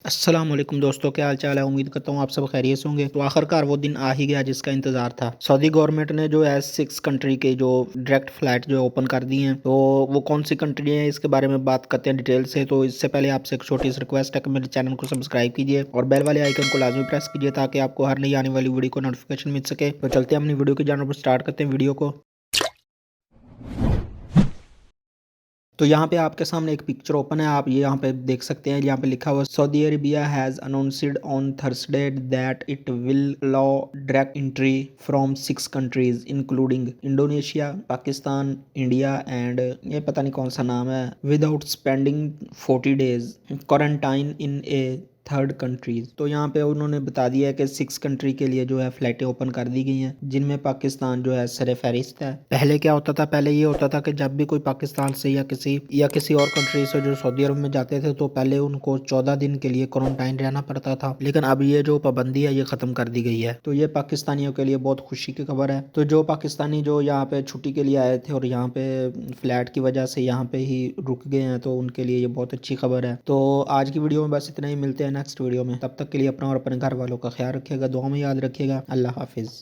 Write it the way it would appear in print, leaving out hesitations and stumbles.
अस्सलाम वालेकुम दोस्तों, क्या हाल चाल है। उम्मीद करता हूँ आप सब खैरियत से होंगे। तो आखिरकार वो दिन आ ही गया जिसका इंतजार था। सऊदी गवर्नमेंट ने जो है 6 कंट्री के जो डायरेक्ट फ्लाइट जो ओपन कर दी हैं, तो वो कौन सी कंट्री है इसके बारे में बात करते हैं डिटेल से। तो इससे पहले आपसे एक छोटी सी रिक्वेस्ट है कि मेरे चैनल को सब्सक्राइब कीजिए और बेल वाले आइकन को लाजमी प्रेस कीजिए ताकि आपको हर नई आने वाली वीडियो को नोटिफिकेशन मिल सके। तो चलते हैं अपनी वीडियो की जानब स्टार्ट करते हैं वीडियो को। तो यहाँ पे आपके सामने एक पिक्चर ओपन है, आप ये यहाँ पे देख सकते हैं। यहाँ पे लिखा हुआ Saudi Arabia has announced on Thursday that it will allow direct entry from 6 countries including Indonesia, Pakistan, India and ये पता नहीं कौन सा नाम है, विदाउट स्पेंडिंग 40 डेज क्वारंटाइन इन ए थर्ड कंट्रीज। तो यहाँ पे उन्होंने बता दिया है कि 6 कंट्री के लिए जो है फ्लाइटें ओपन कर दी गई हैं, जिनमें पाकिस्तान जो है सर फहरिस्त है। पहले क्या होता था, पहले ये होता था कि जब भी कोई पाकिस्तान से या किसी और कंट्री से जो सऊदी अरब में जाते थे तो पहले उनको 14 दिन के लिए क्वारंटाइन रहना पड़ता था। लेकिन अब ये जो पाबंदी है ये खत्म कर दी गई है। तो ये पाकिस्तानियों के लिए बहुत खुशी की खबर है। तो जो पाकिस्तानी जो यहाँ पे छुट्टी के लिए आए थे और यहाँ पे फ्लैट की वजह से यहाँ पे ही रुक गए हैं, तो उनके लिए ये बहुत अच्छी खबर है। तो आज की वीडियो में बस इतना ही, मिलते हैं नेक्स्ट वीडियो में। तब तक के लिए अपना और अपने घर वालों का ख्याल रखिएगा, दुआ में याद रखिएगा। अल्लाह हाफिज।